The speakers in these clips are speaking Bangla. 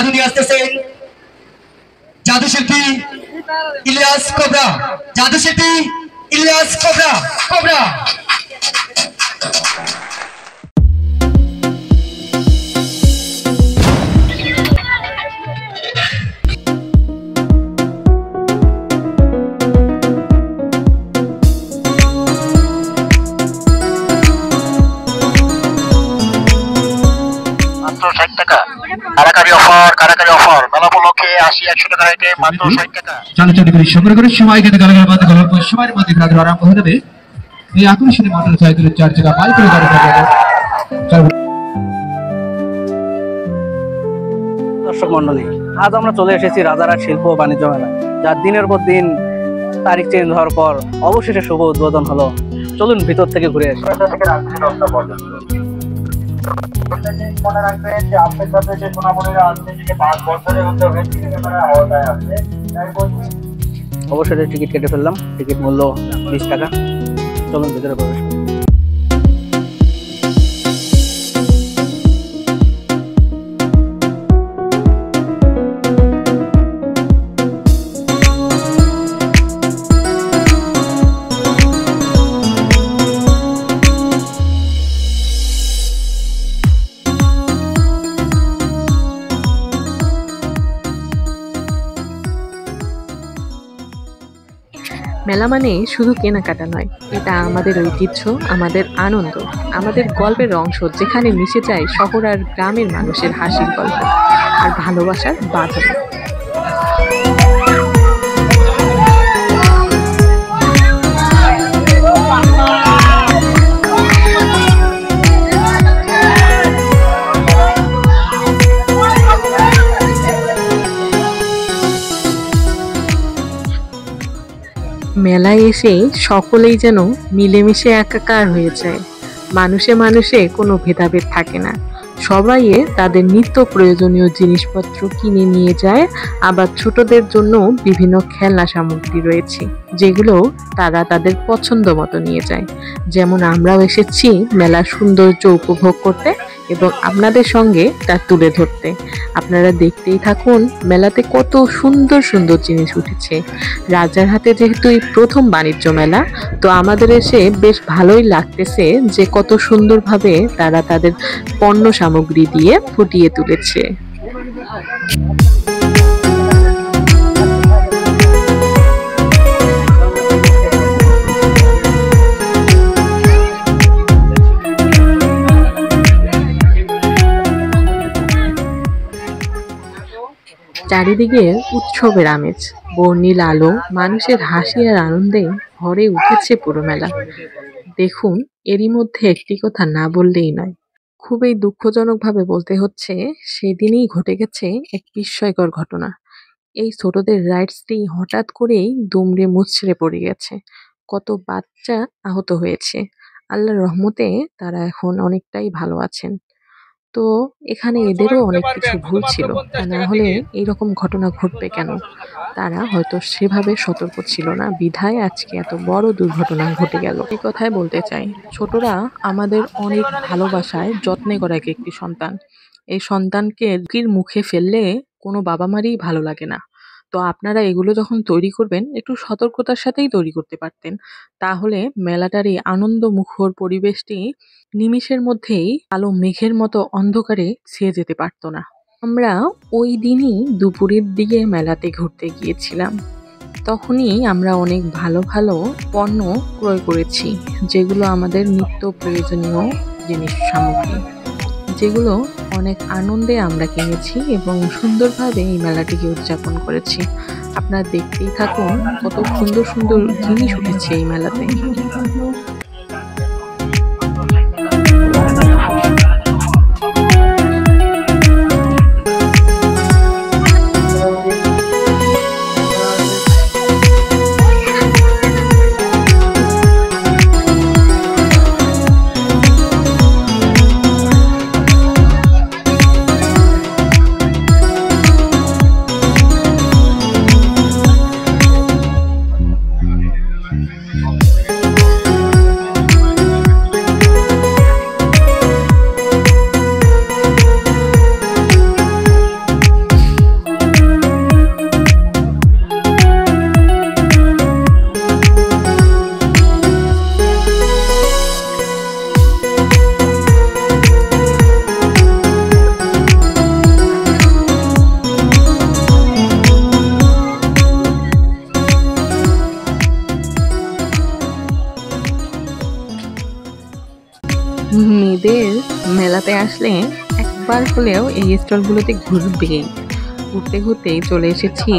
জাদু নিয়ে আসতেছেন জাদু শিল্পী ইলিয়াস কোবরা। জাদু শিল্পী ইলিয়াস কোবরা। কোবরা দর্শক মন্ডলী, আজ আমরা চলে এসেছি রাজারহাট শিল্প ও বাণিজ্য মেলায়, যার দিনের পর দিন তারিখ চেঞ্জ হওয়ার পর অবশেষে শুভ উদ্বোধন হলো। চলুন ভিতর থেকে ঘুরে আসি। মনে রাখবেন যে আপনার সাথে যে সোনামণিরা আজ থেকে 5 বছরের মধ্যে আওতায় আছে। অবশ্যই টিকিট কেটে ফেললাম। টিকিট মূল্য 20 টাকা। চলুন ভিতরে প্রবেশ করি। মেলা মানে শুধু কেনাকাটা নয়, এটা আমাদের ঐতিহ্য, আমাদের আনন্দ, আমাদের গল্পের অংশ, যেখানে মিশে যায় শহর আর গ্রামের মানুষের হাসির গল্প আর ভালোবাসার বাঁধন। মেলায় এসে সকলেই যেন মিলেমিশে একাকার হয়ে যায়। মানুষে মানুষে কোনো ভেদাভেদ থাকে না। সবাই তাদের নিত্য প্রয়োজনীয় জিনিসপত্র কিনে নিয়ে যায়। আবার ছোটদের জন্য বিভিন্ন খেলনা সামগ্রী রয়েছে, যেগুলো তারা তাদের পছন্দ মতো নিয়ে যায়। যেমন আমরাও এসেছি মেলার সৌন্দর্য উপভোগ করতে এবং আপনাদের সঙ্গে তা তুলে ধরতে। আপনারা দেখতেই থাকুন মেলাতে কত সুন্দর সুন্দর জিনিস উঠেছে। রাজারহাটে যেহেতু এই প্রথম বাণিজ্য মেলা, তো আমাদের এসে বেশ ভালোই লাগতেছে যে কত সুন্দরভাবে তারা তাদের পণ্য সামগ্রী দিয়ে ফুটিয়ে তুলেছে। চারিদিকে উৎসবের আমেজ, বর্ণিল আলো, মানুষের হাসি আর আনন্দে ভরে উঠেছে পুরো মেলা। দেখুন, এরই মধ্যে একটি কথা না বললেই নয়। খুবই দুঃখজনকভাবে বলতে হচ্ছে, সেদিনই ঘটে গেছে এক বিস্ময়কর ঘটনা। এই ছোটদের রাইডসটি হঠাৎ করেই দুমড়ে মুচড়ে পড়ে গেছে। কত বাচ্চা আহত হয়েছে। আল্লাহর রহমতে তারা এখন অনেকটাই ভালো আছেন। তো এখানে এদেরও অনেক কিছু ভুল ছিল, তা না হলে এইরকম ঘটনা ঘটবে কেন? তারা হয়তো সেভাবে সতর্ক ছিল না, বিধায় আজকে এত বড় দুর্ঘটনা ঘটে গেল। এই কথাই বলতে চাই, ছোটরা আমাদের অনেক ভালোবাসায় যত্নে করা একটি সন্তান। এই সন্তানকে রোগীর মুখে ফেললে কোনো বাবা মারই ভালো লাগে না। তো আপনারা এগুলো যখন তৈরি করবেন, একটু সতর্কতার সাথেই তৈরি করতে পারতেন। তাহলে মেলাটার এই আনন্দ মুখর পরিবেশটি নিমিষের মধ্যেই কালো মেঘের মতো অন্ধকারে ছেয়ে যেতে পারতো না। আমরা ওই দিনই দুপুরের দিকে মেলাতে ঘুরতে গিয়েছিলাম। তখনই আমরা অনেক ভালো ভালো পণ্য ক্রয় করেছি, যেগুলো আমাদের নিত্য প্রয়োজনীয় জিনিস সামগ্রী, যেগুলো অনেক আনন্দে আমরা কিনেছি এবং সুন্দরভাবে এই মেলাটিকে উদযাপন করেছি। আপনারা দেখতেই থাকুন কত সুন্দর সুন্দর জিনিস উঠেছে এই মেলাতে। মেলাতে আসলে একবার হলেও এই স্টলগুলোতে ঘুরবেই। ঘুরতে ঘুরতেই চলে এসেছি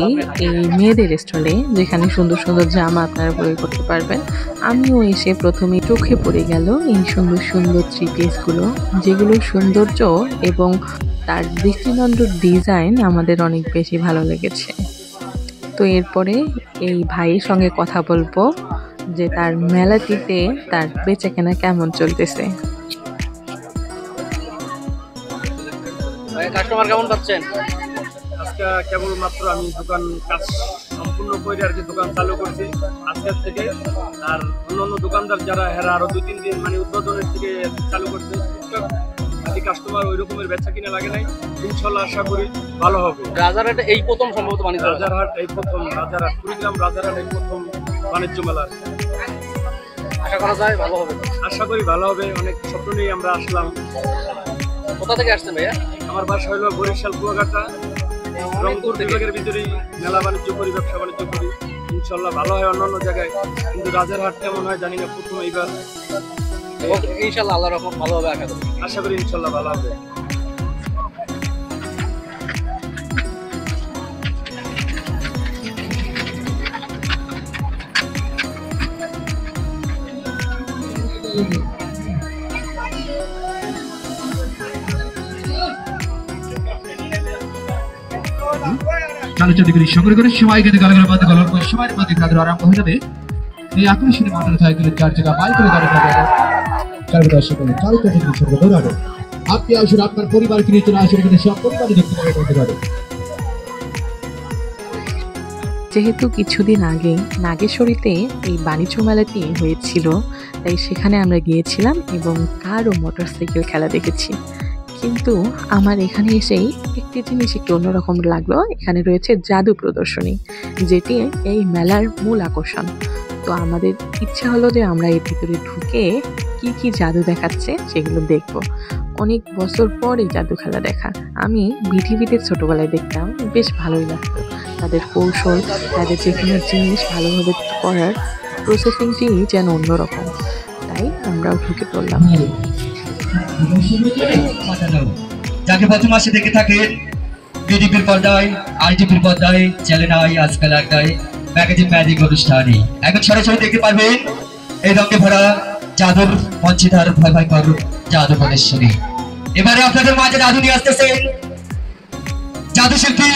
এই মেয়েদের স্টলে, যেখানে সুন্দর সুন্দর জামা আপনারা ক্রয় করতে পারবেন। আমিও এসে প্রথমে চোখে পড়ে গেল এই সুন্দর সুন্দর থ্রি পিসগুলো, যেগুলোর সৌন্দর্য এবং তার দৃষ্টিনন্দন ডিজাইন আমাদের অনেক বেশি ভালো লেগেছে। তো এরপরে এই ভাইয়ের সঙ্গে কথা বলবো যে তার মেলাটিতে তার বেচাকেনা কেমন চলতেছে। কাস্টমার কেমন পাচ্ছেন? আজকে কেবলমাত্র আমি দোকান কাজ সম্পূর্ণ করে আর কি দোকান চালু করছি আজকের থেকে। আর অন্যান্য দোকানদার যারা হেরা আরো 2-3 দিন মানে উদ্বোধনের থেকে চালু করছে, কাস্টমার ওই রকমের বেচা কিনা লাগে নাই। ইনশাল্লাহ আশা করি ভালো হবে। রাজারহাট এই প্রথম সম্ভবত বাণিজ্য মেলা। রাজারহাট এই প্রথম, রাজারহাট কুড়িগ্রাম রাজারহাট এই প্রথম বাণিজ্য মেলা। আশা করা যায় ভালো হবে। আশা করি ভালো হবে, অনেক স্বপ্ন নিয়ে আমরা আসলাম। কোথা থেকে আসছেন ভাইয়া? আমার বাসা হলো বরিশাল কুয়াকাটা, রংপুর বিভাগের ভিতরেই মেলা বাণিজ্য করি, ব্যবসা বাণিজ্য করি। ইনশাল্লাহ ভালো হয় অন্যান্য জায়গায়, কিন্তু রাজারহাট কেমন হয় জানি না, প্রথম এইবার। ইনশাল্লাহ আল্লাহর রহমত ভালো হবে আশা করি। আশা করি ইনশাল্লাহ ভালো হবে। চালু করি সংগ্রহ করে সবাইকে গাড়ি বন্ধ গল্প সময়ের মধ্যে গাড়ি আরম্ভ হয়ে যাবে। এই আকর্ষণীয় মোটর সাইকেল 4 চাকা বাইক করে গাড়ি চালু দর্শক চালু করে সংগ্রহ দৌড়াবে। আপনি আসুন, আপনার পরিবারকে নিয়ে চলে আসুন, এখানে সব পরিবারে দেখতে পাবেন। যেহেতু কিছুদিন আগে নাগেশ্বরীতে এই বাণিজ্য মেলাটি হয়েছিল, তাই সেখানে আমরা গিয়েছিলাম এবং কার ও মোটরসাইকেল খেলা দেখেছি। কিন্তু আমার এখানে এসেই একটি জিনিস একটু অন্যরকম লাগলো। এখানে রয়েছে জাদু প্রদর্শনী, যেটি এই মেলার মূল আকর্ষণ। তো আমাদের ইচ্ছা হলো যে আমরা এর ভিতরে ঢুকে কি কি জাদু দেখাচ্ছে সেগুলো দেখব। অনেক বছর পর এই জাদু খেলা দেখা। আমি বিটিভিতে ছোটবেলায় দেখতাম, বেশ ভালোই লাগতো। তাদের কৌশল, তাদের যে কোনো জিনিস ভালোভাবে করার প্রসেসিংটি যেন অন্যরকম, তাই আমরাও ঢুকে পড়লাম। যাকে প্রথম মাসে দেখে থাকেন বিডিপির পর্দায়, আইটিভির পর্দায়, চ্যানেল আজকাল একটাই ম্যাগাজিন ম্যাজিক অনুষ্ঠানে এখন সরাসরি দেখতে পারবেন এই রঙে ভরা জাদুর মঞ্চিধার ভয় ভয় কর জাদু প্রদর্শনী। এবারে আপনাদের মাঝে জাদু নিয়ে আসতেছেন জাদু শিল্পী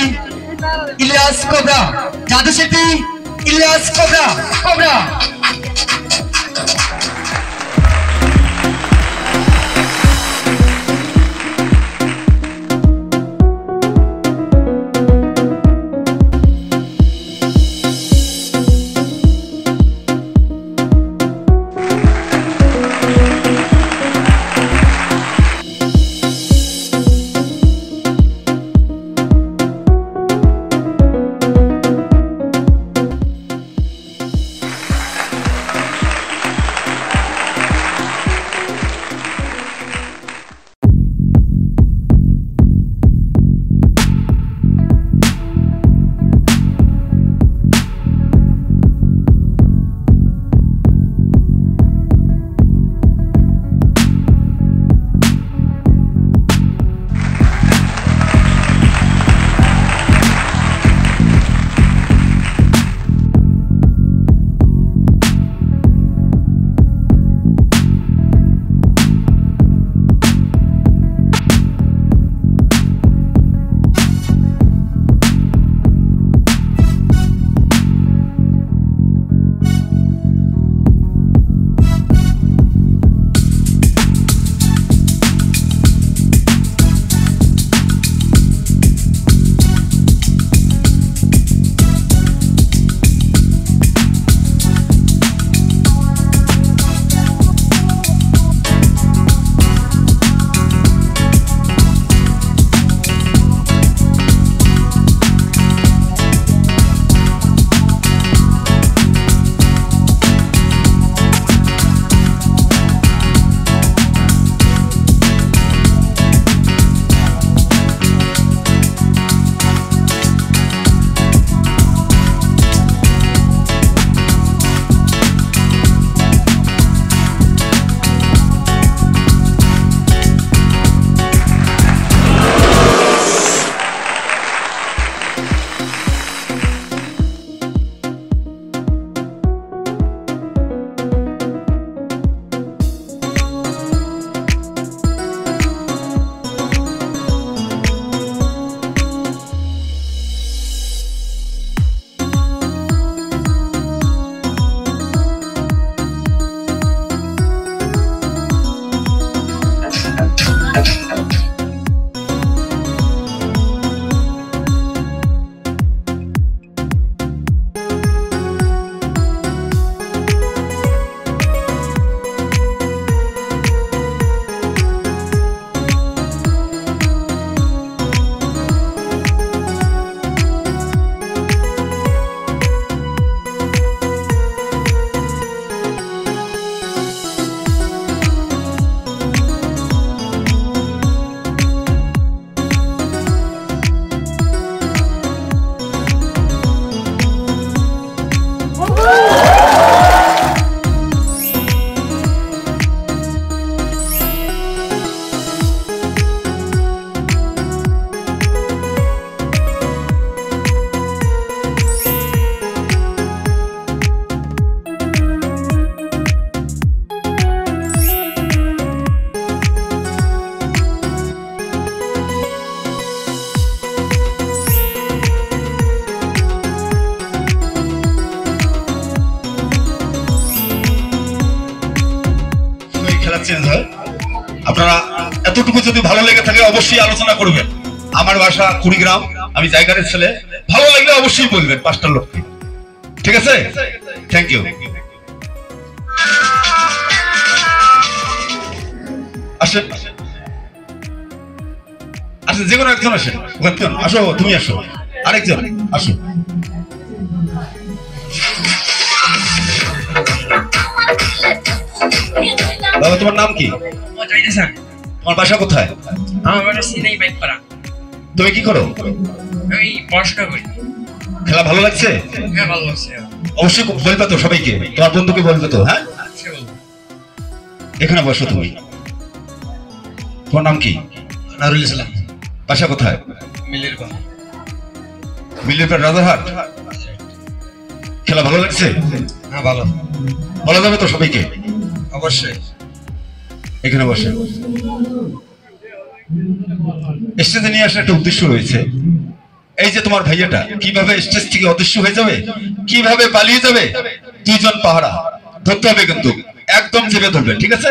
ইলিয়াস কোবরা। জাদু শিল্পী ইলিয়াস কোবরা। কোবরা চেঞ্জ হয়। আপনারা এতটুকু যদি ভালো লেগে থাকে অবশ্যই আলোচনা করবেন। আমার বাসা কুড়িগ্রাম, আমি জায়গার ছেলে, ভালো লাগলে অবশ্যই বলবেন 5টা লোককে, ঠিক আছে? Thank you. আসেন আসেন, যে কোনো একজন আসেন, আসো, তুমি আসো, আরেকজন আসো। বাবা তোমার নাম কি? তোমার বাসা কোথায়? তুমি কি করো? খেলা ভালো লাগছে? অবশ্যই বলবে তো সবাইকে, তোমার বন্ধুকে বলবে তো। হ্যাঁ, এখানে বসো তুমি। তোমার নাম কি? নারুল ইসলাম। বাসা কোথায়? মিলিরপাড় রাজারহাট। খেলা ভালো লাগছে? হ্যাঁ ভালো। বলা যাবে তো সবাইকে? অবশ্যই। এখানে বসে। স্টেজে নিয়ে আসার একটা উদ্দেশ্য রয়েছে। এই যে তোমার ভাইয়াটা কিভাবে স্টেজ থেকে অদৃশ্য হয়ে যাবে, কিভাবে পালিয়ে যাবে, 2 জন পাহারা ধরতে হবে, কিন্তু একদম চেপে ধরবে, ঠিক আছে?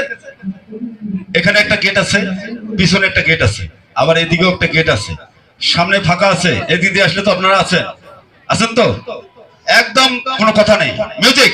এখানে একটা গেট আছে, পিছনে একটা গেট আছে, আবার এদিকেও একটা গেট আছে, সামনে ফাঁকা আছে। এদিক দিয়ে আসলে তো আপনারা আছেন তো? একদম কোনো কথা নেই। মিউজিক।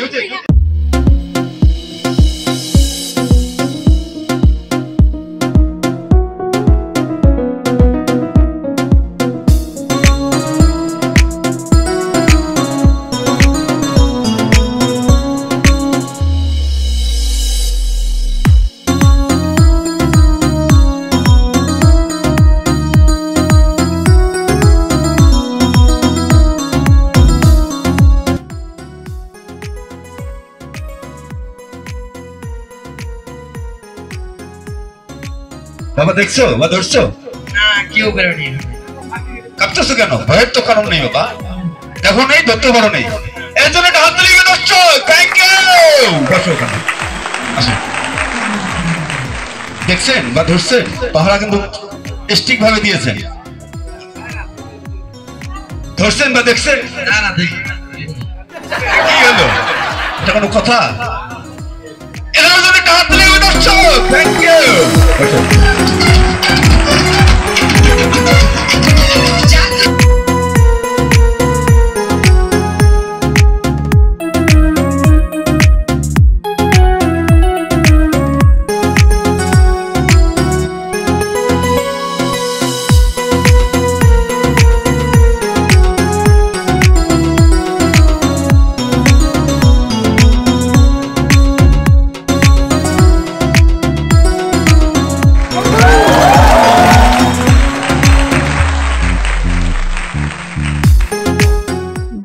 বাবা দেখছো বা ধরছো? না, কেউ বেরোনি। কাঁপতেছো কেন? ভয়ের তো কারণ নেই বাবা, দেখো নেই, ধরতে পারো নেই, এর জন্য একটা হাত তালি ধরছো। Thank you. বসো ওখানে, আসো। দেখছেন বা ধরছেন? পাহারা কিন্তু স্টিক ভাবে দিয়েছেন। ধরছেন বা দেখছেন? না না, দেখি। কি হলো? এটা কোনো কথা? এর জন্য একটা হাত তালি ধরছো। Thank you.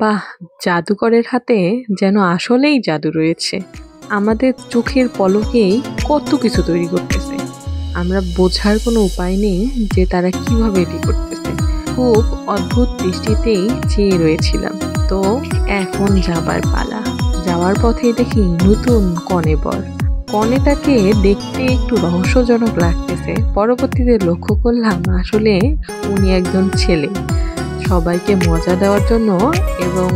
বাহ, জাদুকরের হাতে যেন আসলেই জাদু রয়েছে। আমাদের চোখের পলকেই কত কিছু তৈরি করতেছে, আমরা বোঝার কোনো উপায় নেই যে তারা কিভাবে এটি করতেছে। খুব অদ্ভুত দৃষ্টিতেই চেয়ে রয়েছিলাম। তো এখন যাবার পালা। যাওয়ার পথে দেখি নতুন কনে বর। কনেটাকে দেখতে একটু রহস্যজনক লাগতেছে, পরবর্তীতে লক্ষ্য করলাম আসলে উনি একজন ছেলে। সবাইকে মজা দেওয়ার জন্য এবং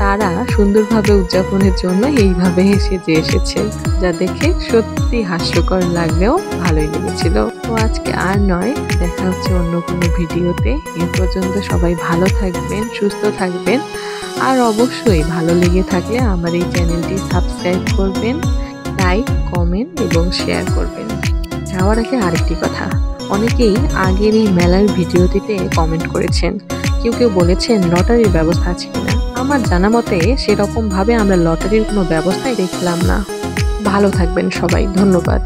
তারা সুন্দরভাবে উদযাপনের জন্য এইভাবে সেজে এসেছে, যা দেখে সত্যি হাস্যকর লাগলেও ভালোই লেগেছিল। তো আজকে আর নয়, দেখা হচ্ছে অন্য কোনো ভিডিওতে। এ পর্যন্ত সবাই ভালো থাকবেন, সুস্থ থাকবেন, আর অবশ্যই ভালো লেগে থাকলে আমার এই চ্যানেলটি সাবস্ক্রাইব করবেন, লাইক, কমেন্ট এবং শেয়ার করবেন। যাওয়ার আগে আরেকটি কথা, অনেকেই আগের এই মেলার ভিডিওটিতে কমেন্ট করেছেন, কেউ কেউ বলেছেন লটারির ব্যবস্থা আছে কিনা। আমার জানা মতে সেরকম ভাবে আমরা লটারির কোনো ব্যবস্থাই দেখলাম না। ভালো থাকবেন সবাই, ধন্যবাদ।